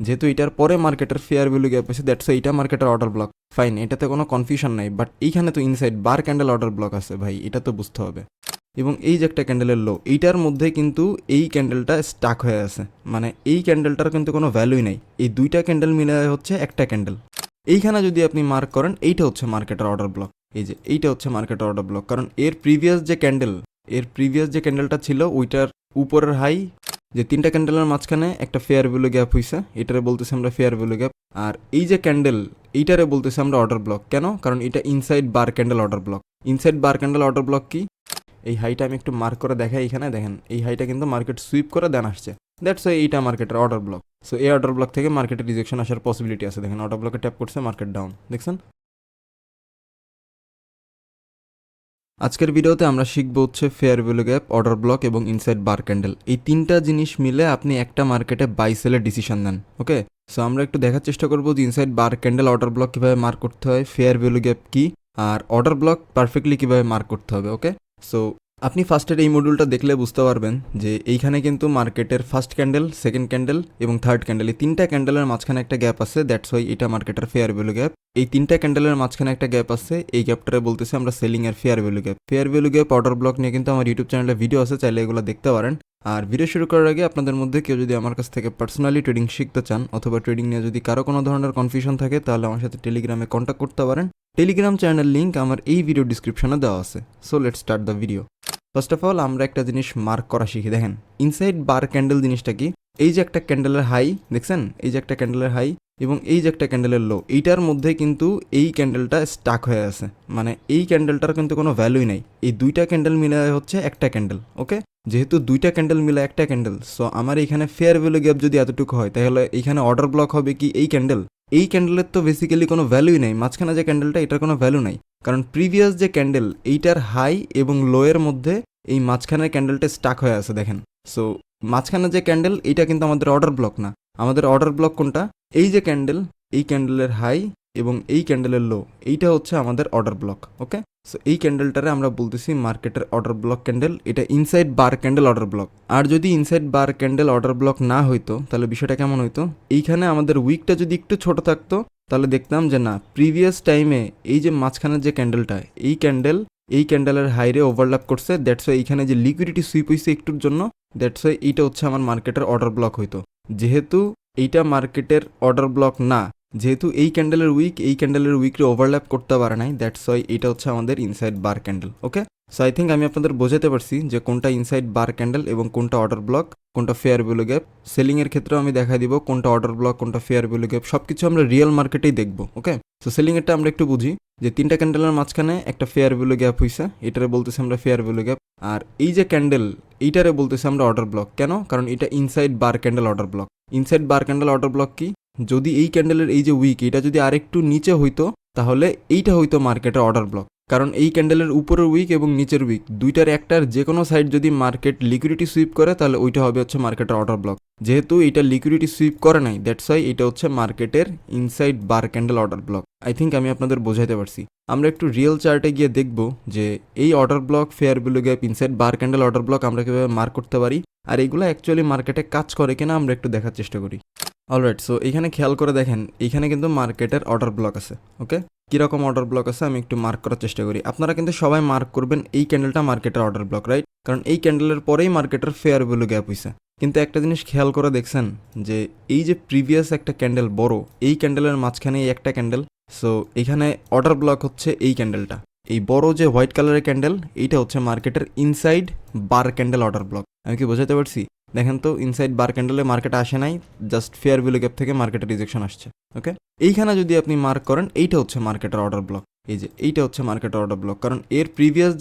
যেহেতু এটার পরে মার্কেটের ফেয়ার ভ্যালু গ্যাপ হয়েছে, দ্যাটস এইটা মার্কেটের অর্ডার ব্লক। ফাইন, এটাতে কোনো কনফিউশন নাই। বাট এইখানে তো inside bar candle order block আছে ভাই, এটা তো বুঝতে হবে। এবং এই যে একটা ক্যান্ডেলের লো, এইটার মধ্যে কিন্তু এই ক্যান্ডেলটা স্টাক হয়ে আছে, মানে এই ক্যান্ডেলটার কিন্তু কোনো ভ্যালুই নাই। এই দুইটা ক্যান্ডেল মিলে হচ্ছে একটা ক্যান্ডেল। এইখানে যদি আপনি মার্ক করেন, এইটা হচ্ছে মার্কেটের অর্ডার ব্লক। এই যে এইটা হচ্ছে মার্কেটের অর্ডার ব্লক, কারণ এর প্রিভিয়াস যে ক্যান্ডেলটা ছিল ওইটার উপরের হাই, যে তিনটা ক্যান্ডেলের মাঝখানে একটা ফেয়ার ভ্যালু গ্যাপ হয়েছে, এটারে বলতেছি আমরা ফেয়ার ভ্যালু গ্যাপ। আর এই যে ক্যান্ডেল, এইটারে বলতেছি আমরা অর্ডার ব্লক। কেন? কারণ এটা inside bar candle order block. Inside bar candle order block কি? এই হাইটা আমি একটু মার্ক করে দেখাই, এখানে দেখেন এই হাইটা কিন্তু মার্কেট সুইপ করে দেন আসছে, দ্যাটস ওয়াই এইটা মার্কেটের অর্ডার ব্লক। সো এই অর্ডার ব্লক থেকে মার্কেটের রিজেকশন আসার পসিবিলিটি আছে। দেখেন অর্ডার ব্লকে ট্যাপ করছে, মার্কেট ডাউন, দেখছেন। আজকের ভিডিওতে আমরা শিখবো হচ্ছে fair value gap, order block এবং ইনসাইড বার ক্যান্ডেল। এই তিনটা জিনিস মিলে আপনি একটা মার্কেটে বাই সেলের ডিসিশন নেন। ওকে, সো আমরা একটু দেখার চেষ্টা করবো যে inside bar candle order block কীভাবে মার্ক করতে হয়, ফেয়ার ভ্যালু গ্যাপ কী, আর অর্ডার ব্লক পারফেক্টলি কীভাবে মার্ক করতে হবে। ওকে, সো আপনি ফার্স্টের এই মডিউলটা দেখলে বুঝতে পারবেন যে এইখানে কিন্তু মার্কেটের ফার্স্ট ক্যান্ডেল, সেকেন্ড ক্যান্ডেল এবং থার্ড ক্যান্ডেল, এই তিনটা ক্যান্ডেলের মাঝখানে একটা গ্যাপ আছে, দ্যাটস ওয়াই এটা মার্কেটের ফেয়ার ভ্যালু গ্যাপ। এই তিনটা ক্যান্ডেলের মাঝখানে একটা গ্যাপ আছে, এই গ্যাপটারে বলতেছি আমরা সেলিং এর fair value gap. Fair value gap, order block নিয়ে কিন্তু আমার ইউটিউব চ্যানেলে ভিডিও আছে, চাইলে এগুলো দেখতে পারেন। আর ভিডিও শুরু করার আগে আপনাদের মধ্যে কেউ যদি আমার কাছ থেকে পার্সোনালি ট্রেডিং শিখতে চান, অথবা ট্রেডিং নিয়ে যদি কারো কোনো ধরনের কনফিউশন থাকে, তাহলে আমার সাথে টেলিগ্রামে কন্ট্যাক্ট করতে পারেন। টেলিগ্রাম চ্যানেল লিঙ্ক আমার এই ভিডিও ডিসক্রিপশনে দেওয়া আছে। So let's start the video. First of all আমরা একটা জিনিস মার্ক করা শিখি। দেখেন ইনসাইড বার ক্যান্ডেল জিনিসটা কি? এই যে একটা ক্যান্ডেলের হাই দেখছেন, এই যে একটা ক্যান্ডেলের হাই এবং এই যে একটা ক্যান্ডেলের লো, এইটার মধ্যে কিন্তু এই ক্যান্ডেলটা স্টাক হয়ে আছে, মানে এই ক্যান্ডেলটার কিন্তু কোনো ভ্যালুই নাই। এই দুইটা ক্যান্ডেল মিলে হচ্ছে একটা ক্যান্ডেল। ওকে, যেহেতু দুইটা ক্যান্ডেল মিলে একটা ক্যান্ডেল, সো আমার এখানে ফেয়ার ভ্যালু গ্যাপ যদি এতটুকু হয়, তাহলে এইখানে অর্ডার ব্লক হবে কি এই ক্যান্ডেল। এই ক্যান্ডেলের তো বেসিক্যালি কোনো ভ্যালুই নেই, মাঝখানে যে ক্যান্ডেলটা এটার কোনো ভ্যালু নাই, কারণ প্রিভিয়াস যে ক্যান্ডেল এইটার হাই এবং লো এর মধ্যে এই মাঝখানের ক্যান্ডেলটা স্টাক হয়ে আছে। দেখেন, সো মাঝখানে যে ক্যান্ডেল এইটা কিন্তু আমাদের অর্ডার ব্লক না। আমাদের অর্ডার ব্লক কোনটা? এই যে ক্যান্ডেল, এই ক্যান্ডেলের হাই এবং এই ক্যান্ডেলের লো, এইটা হচ্ছে আমাদের অর্ডার ব্লক। ওকে, সো এই ক্যান্ডেলটারে আমরা বলতেছি মার্কেটের অর্ডার ব্লক ক্যান্ডেল। এটা inside bar candle order block. আর যদি inside bar candle order block না হইতো, তাহলে বিষয়টা কেমন হইতো? এইখানে আমাদের উইকটা যদি একটু ছোট থাকতো, তাহলে দেখতাম যে না, প্রিভিয়াস টাইমে এই যে মাঝখানের যে ক্যান্ডেলটা, এই ক্যান্ডেলের হাইরে ওভারল্যাপ করছে, দ্যাটস ওয়াই এইখানে যে লিকুইডিটি সুইপ হয়েছে একটুর জন্য, দ্যাটস ওয়াই এইটা হচ্ছে আমার মার্কেটের অর্ডার ব্লক হইতো। যেহেতু এইটা মার্কেটের অর্ডার ব্লক না, যেহেতু এই ক্যান্ডেলের উইকরে ওভারল্যাপ করতে পারে নাই, দ্যাটস ওয়াই এটা হচ্ছে আমাদের inside bar candle. Okay, so I think আমি আপনাদের বোঝাতে পারছি যে কোনটা ইনসাইড বার ক্যান্ডেল এবং কোনটা অর্ডার ব্লক, কোনটা ফেয়ার ভ্যালু গ্যাপ। সেলিংয়ের ক্ষেত্রেও আমি দেখাই দিব কোনটা অর্ডার ব্লক, কোনটা ফেয়ার ভ্যালু গ্যাপ, সব কিছু আমরা রিয়েল মার্কেটেই দেখবো। ওকে, সো সেলিংয়েরটা আমরা একটু বুঝি যে তিনটা ক্যান্ডেলের মাঝখানে একটা ফেয়ার ভ্যালু গ্যাপ হয়েছে, এটারে বলতেছি আমরা ফেয়ার ভ্যালু গ্যাপ। আর এই যে ক্যান্ডেল, এইটারে বলতেছি আমরা অর্ডার ব্লক। কেন? কারণ এটা inside bar candle order block. Inside bar candle order block কি? যদি এই ক্যান্ডেলের এই যে উইক, এটা যদি আরেকটু নিচে হইতো, তাহলে এইটা হইতো মার্কেটের অর্ডার ব্লক। কারণ এই ক্যান্ডেলের উপরের উইক এবং নিচের উইক দুইটার একটার যে কোনো সাইড যদি মার্কেট লিকুইডিটি সুইপ করে, তাহলে ওইটা হবে হচ্ছে মার্কেটের অর্ডার ব্লক। যেহেতু এটা লিকুইডিটি সুইপ করে নাই, দ্যাটস ওয়াই এটা হচ্ছে মার্কেটের inside bar candle order block. I think আমি আপনাদের বোঝাইতে পারছি। আমরা একটু রিয়েল চার্টে গিয়ে দেখব যে এই order block, fair value gap, inside bar candle order block আমরা কীভাবে মার্ক করতে পারি, আর এইগুলো অ্যাকচুয়ালি মার্কেটে কাজ করে কিনা আমরা একটু দেখার চেষ্টা করি। অলরাইট, সো এখানে খেয়াল করে দেখেন, এইখানে কিন্তু মার্কেটের অর্ডার ব্লক আছে। ওকে, কীরকম অর্ডার ব্লক আছে আমি একটু মার্ক করার চেষ্টা করি। আপনারা কিন্তু সবাই মার্ক করবেন এই ক্যান্ডেলটা মার্কেটের অর্ডার ব্লক, রাইট? কারণ এই ক্যান্ডেলের পরেই মার্কেটের ফেয়ার ভ্যালু গ্যাপ হয়েছে। কিন্তু একটা জিনিস খেয়াল করে দেখছেন যে এই যে প্রিভিয়াস একটা ক্যান্ডেল বড়, এই ক্যান্ডেলের মাঝখানে এই একটা ক্যান্ডেল, সো এখানে অর্ডার ব্লক হচ্ছে এই ক্যান্ডেলটা। এই বড় যে হোয়াইট কালারের ক্যান্ডেল, এইটা হচ্ছে মার্কেটের inside bar candle order block. আমি কি বোঝাতে পারছি? দেখেন তো, ইনসাইড বার ক্যান্ডেলে মার্কেট আসে নাই, জাস্ট ফেয়ার ভ্যালু গ্যাপ থেকে মার্কেটের রিজেকশন আসছে। ওকে, এইখানে যদি আপনি মার্ক করেন, এইটা হচ্ছে মার্কেটের অর্ডার ব্লক। এই যে এইটা হচ্ছে মার্কেটের অর্ডার ব্লক, কারণ এর প্রিভিয়াস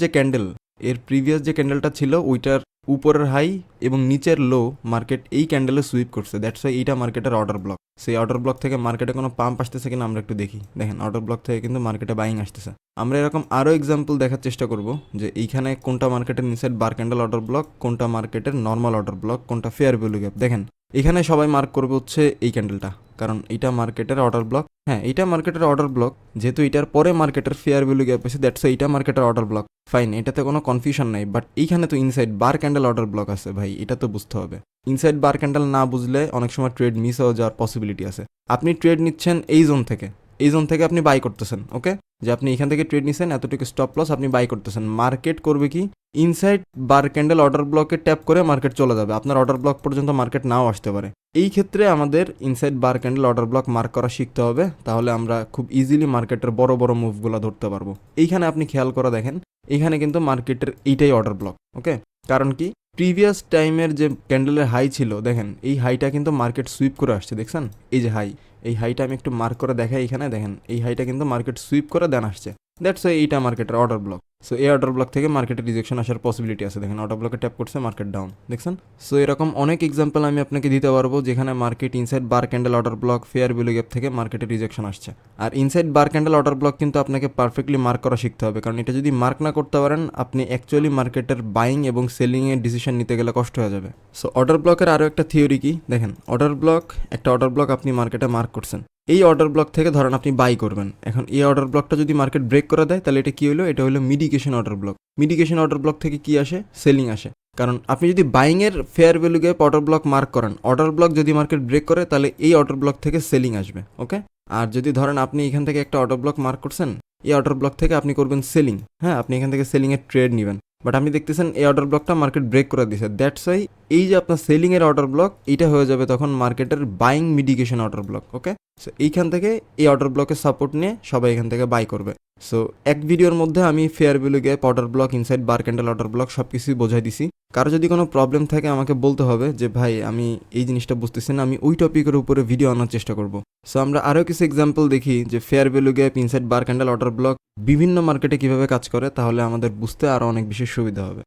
যে ক্যান্ডেলটা ছিল ওইটার উপরের হাই এবং নিচের লো মার্কেট এই ক্যান্ডেলে সুইপ করছে, দ্যাটস ওয়াই এইটা মার্কেটের অর্ডার ব্লক। সেই অর্ডার ব্লক থেকে মার্কেটে কোনো পাম্প আসতেছে কিনা আমরা একটু দেখি। দেখেন অর্ডার ব্লক থেকে কিন্তু মার্কেটে বাইং আসতেছে। আমরা এরকম আরও এক্সাম্পল দেখার চেষ্টা করব যে এইখানে কোনটা মার্কেটের inside bar candle order block, কোনটা মার্কেটের নর্মাল অর্ডার ব্লক, কোনটা ফেয়ার ভ্যালু গ্যাপ। দেখেন এখানে সবাই মার্ক করবে হচ্ছে এই ক্যান্ডেলটা, কারণ এইটা মার্কেটের অর্ডার ব্লক। হ্যাঁ, এটা মার্কেটের অর্ডার ব্লক, যেহেতু এটার পরে মার্কেটের ফেয়ার ভ্যালু গ্যাপ হয়েছে, দ্যাটস এইটা মার্কেটের অর্ডার ব্লক। ফাইন, এটাতে কোনো কনফিউশন নাই, বাট এইখানে তো inside bar candle order block আছে ভাই, এটা তো বুঝতে হবে। ইনসাইড বার ক্যান্ডেল না বুঝলে অনেক সময় ট্রেড মিস হয়ে যাওয়ার পসিবিলিটি আছে। আপনি ট্রেড নিচ্ছেন এই জোন থেকে, এই জোন থেকে আপনি বাই করতেছেন, ওকে, যে আপনি এখান থেকে ট্রেড নিচ্ছেন, এতটুকু স্টপ লস আপনি বাই করতেছেন। মার্কেট করবে কি, ইনসাইড বার ক্যান্ডেল অর্ডার ব্লকে ট্যাপ করে মার্কেট চলে যাবে, আপনার অর্ডার ব্লক পর্যন্ত মার্কেট নাও আসতে পারে। এই ক্ষেত্রে আমাদের inside bar candle order block mark করা শিখতে হবে, তাহলে আমরা খুব ইজিলি মার্কেটের বড় বড় মুভগুলো ধরতে পারবো। এইখানে আপনি খেয়াল করে দেখেন, এখানে কিন্তু মার্কেটের এইটাই অর্ডার ব্লক, ওকে। কারণ কি, প্রিভিয়াস টাইমের যে ক্যান্ডেলের হাই ছিল, দেখেন এই হাইটা কিন্তু মার্কেট সুইপ করে আসছে, দেখছেন এই যে হাই, এই হাইটা আমি একটু মার্ক করে দেখাই, এখানে দেখেন এই হাইটা কিন্তু মার্কেট সুইপ করে দেন আসছে, দ্যাটস ওয়াই এইটা মার্কেটের অর্ডার ব্লক। সো এই অর্ডার ব্লক থেকে মার্কেটের রিজেকশন আসার পসিবিলিটি আছে, দেখেন অর্ডার ব্লকে ট্যাপ করছে, মার্কেট ডাউন, দেখছেন। সো এরকম অনেক এক্সাম্পল আমি আপনাকে দিতে পারবো যেখানে market inside bar candle order block fair value gap থেকে মার্কেটের রিজেকশন আসছে। আর inside bar candle order block কিন্তু আপনাকে পারফেক্টলি মার্ক করা শিখতে হবে, কারণ এটা যদি মার্ক না করতে পারেন আপনি অ্যাকচুয়ালি মার্কেটের বাইং এবং সেলিংয়ের ডিসিশন নিতে গেলে কষ্ট হয়ে যাবে। সো অর্ডার ব্লকের আরও একটা থিওরি কি, দেখেন অর্ডার ব্লক, একটা অর্ডার ব্লক আপনি মার্কেটে মার্ক করছেন, এই অর্ডার ব্লক থেকে ধরেন আপনি বাই করবেন। এখন এই অর্ডার ব্লকটা যদি মার্কেট ব্রেক করে দেয়, তাহলে এটা কি হলো, এটা হলো mitigation order block. Mitigation order block থেকে কি আসে, সেলিং আসে। কারণ আপনি যদি বাইংয়ের fair value gap order block mark করেন, অর্ডার ব্লক যদি মার্কেট ব্রেক করে তাহলে এই অর্ডার ব্লক থেকে সেলিং আসবে, ওকে। আর যদি ধরেন আপনি এখান থেকে একটা অর্ডার ব্লক মার্ক করছেন, এই অর্ডার ব্লক থেকে আপনি করবেন সেলিং, হ্যাঁ, আপনি এখান থেকে সেলিংয়ের ট্রেড নেবেন, বাট আপনি দেখতেছেন এই অর্ডার ব্লকটা মার্কেট ব্রেক করে দিয়েছে, দ্যাটস ওয়াই এই যে আপনার সেলিংয়ের অর্ডার ব্লক, এটা হয়ে যাবে তখন মার্কেটের বাইং মিডিকেশন অর্ডার ব্লক, ওকে। সো এইখান থেকে এই অর্ডার ব্লকের সাপোর্ট নিয়ে সবাই এখান থেকে বাই করবে। সো এক ভিডিওর মধ্যে আমি fair value gap order block, inside bar candle order block সব কিছুই বোঝাই দিছি। কারো যদি কোনো প্রবলেম থাকে আমাকে বলতে হবে যে ভাই আমি এই জিনিসটা বুঝতেছি না, আমি ওই টপিকের উপরে ভিডিও আনার চেষ্টা করব। সো আমরা আরও কিছু এক্সাম্পল দেখি যে fair value gap, inside bar candle order block বিভিন্ন মার্কেটে কিভাবে কাজ করে, তাহলে আমাদের বুঝতে আরও অনেক বেশি সুবিধা হবে।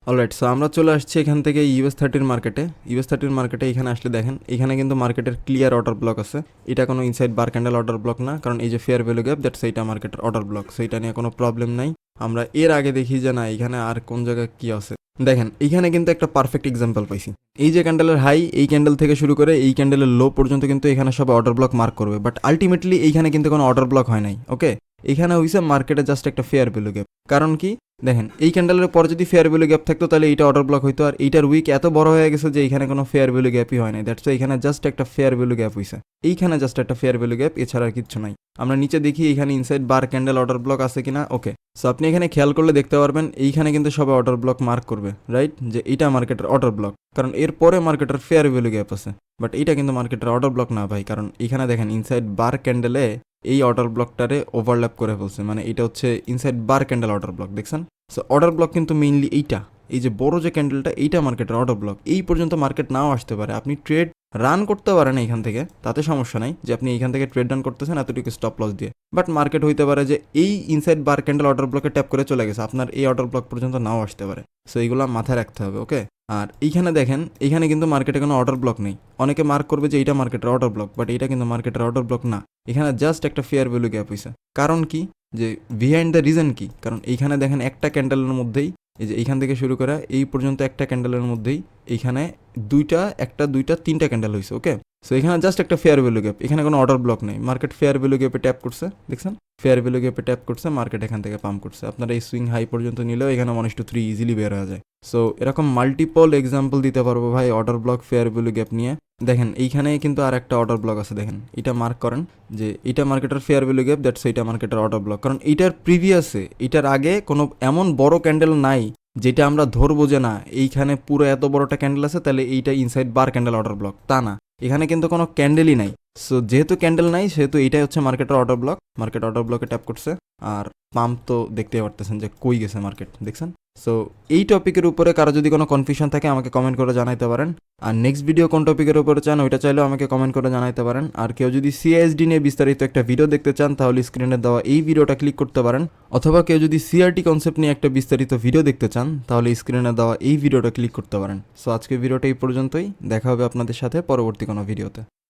অলরাইট, সো আমরা চলে আসছি এখান থেকে US30 মার্কেটে। US30 মার্কেটে এখানে আসলে দেখেন এখানে কিন্তু মার্কেটের ক্লিয়ার অর্ডার ব্লক আছে, এটা কোনো inside bar candle order block না, কারণ এই যে ফেয়ার ভ্যালু গ্যাপ, দ্যাটস এইটা মার্কেটের অর্ডার ব্লক, সো এটা নিয়ে কোনো প্রবলেম নাই। আমরা এর আগে দেখি যে না এখানে আর কোন জায়গায় কি আছে, দেখেন এইখানে কিন্তু একটা পারফেক্ট এক্সাম্পল পাইছি। এই যে ক্যান্ডেলের হাই, এই ক্যান্ডেল থেকে শুরু করে এই ক্যান্ডেলের লো পর্যন্ত কিন্তু এখানে সব অর্ডার ব্লক মার্ক করবে, বাট আলটিমেটলি এইখানে কিন্তু কোনো অর্ডার ব্লক হয় নাই, ওকে। এখানে হইছে মার্কেটে জাস্ট একটা ফেয়ার ভ্যালু গ্যাপ। কারণ কি, দেখেন এই ক্যান্ডেলের পর যদি ফেয়ার ভ্যালু গ্যাপ থাকতো তাহলে এইটা অর্ডার ব্লক হইতো, আর এইটার উইক এত বড় হয়ে গেছে যে এখানে কোনো ফেয়ার ভ্যালু গ্যাপই হয় নাই, দ্যাটস এখানে জাস্ট একটা ফেয়ার ভ্যালু গ্যাপ হইছে, এইখানে জাস্ট একটা ফেয়ার ভ্যালু গ্যাপ, এছাড়া আর কিচ্ছু নাই। আমরা নিচে দেখি এখানে inside bar candle order block আছে কিনা, ওকে। সো আপনি এখানে খেয়াল করলে দেখতে পারবেন এইখানে কিন্তু সবাই অর্ডার ব্লক মার্ক করবে, রাইট, যে এইটা মার্কেটের অর্ডার ব্লক, কারণ এর পরে মার্কেটের ফেয়ার ভ্যালু গ্যাপ আছে। বাট এইটা কিন্তু মার্কেটের অর্ডার ব্লক না ভাই, কারণ এখানে দেখেন ইনসাইড বার ক্যান্ডেলে এই অর্ডার ব্লকটারে ওভারল্যাপ করে ফেলছে, মানে এটা হচ্ছে inside bar candle order block, দেখছেন। সো অর্ডার ব্লক কিন্তু মেইনলি এইটা, এই যে বড় যে ক্যান্ডেলটা, এইটা মার্কেটের অর্ডার ব্লক। এই পর্যন্ত মার্কেট নাও আসতে পারে, আপনি ট্রেড রান করতে পারেন এইখান থেকে, তাতে সমস্যা নাই যে আপনি এইখান থেকে ট্রেড রান করতেছেন এতটুকু স্টপ লস দিয়ে, বাট মার্কেট হইতে পারে যে এই ইনসাইড বার ক্যান্ডেল অর্ডার ব্লকে ট্যাপ করে চলে গেছে, আপনার এই অর্ডার ব্লক পর্যন্ত নাও আসতে পারে। সো এইগুলো মাথায় রাখতে হবে, ওকে। আর এইখানে দেখেন এইখানে কিন্তু মার্কেটে কোনো অর্ডার ব্লক নেই, অনেকে মার্ক করবে যে এইটা মার্কেটের অর্ডার ব্লক, বাট এটা কিন্তু মার্কেটের অর্ডার ব্লক না, এখানে জাস্ট একটা ফেয়ার ভ্যালু গ্যাপ হয়েছে। কারণ কি, যে বিহাইন্ড দ্য রিজন কি, কারণ এইখানে দেখেন একটা ক্যান্ডেলের মধ্যেই, এই যে এইখান থেকে শুরু করে এই পর্যন্ত একটা ক্যান্ডেলের মধ্যেই এইখানে তিনটা ক্যান্ডেল হয়েছে, ওকে। সো এখানে জাস্ট একটা ফেয়ার ভ্যালু গ্যাপ, এখানে কোনো অর্ডার ব্লক নেই, মার্কেট ফেয়ার ভ্যালু গ্যাপে ট্যাপ করছে, দেখছেন ফেয়ার ভ্যালু গ্যাপে ট্যাপ করছে, মার্কেট এখান থেকে পাম্প করছে। আপনারা এই সুইং হাই পর্যন্ত নিলেও এখানে 1:3 ইজিলি বের হয়ে যায়। সো এরকম মাল্টিপল এক্সাম্পল দিতে পারবো ভাই order block fair value gap নিয়ে। দেখেন এইখানে কিন্তু আর একটা অর্ডার ব্লক আছে, দেখেন এটা মার্ক করেন যে এটা মার্কেটের ফেয়ার ভ্যালু গ্যাপ, দ্যাটস এইটা মার্কেটের অর্ডার ব্লক, কারণ এইটার প্রিভিয়াসে, এটার আগে কোনো এমন বড় ক্যান্ডেল নাই যেটা আমরা ধরবো যে না এইখানে পুরো এত বড়টা ক্যান্ডেল আছে তাহলে এইটা inside bar candle order block, তা না, এখানে কিন্তু কোনো ক্যান্ডেলই নাই। সো যেহেতু ক্যান্ডেল নাই সেহেতু এইটাই হচ্ছে মার্কেটের অর্ডার ব্লক, মার্কেট অর্ডার ব্লকে ট্যাপ করছে, আর পাম্প তো দেখতে পারতেছেন যে কই গেছে মার্কেট, দেখছেন। সো এই টপিকের উপরে কারো যদি কোনো কনফিউশন থাকে আমাকে কমেন্ট করে জানাইতে পারেন, আর নেক্সট ভিডিও কোন টপিকের উপরে চান ওইটা চাইলেও আমাকে কমেন্ট করে জানাইতে পারেন। আর কেউ যদি CISD নিয়ে বিস্তারিত একটা ভিডিও দেখতে চান তাহলে স্ক্রিনে দেওয়া এই ভিডিওটা ক্লিক করতে পারেন, অথবা কেউ যদি CRT কনসেপ্ট নিয়ে একটা বিস্তারিত ভিডিও দেখতে চান তাহলে স্ক্রিনে দেওয়া এই ভিডিওটা ক্লিক করতে পারেন। সো আজকে ভিডিওটা এই পর্যন্তই, দেখা হবে আপনাদের সাথে পরবর্তী কোনো ভিডিওতে।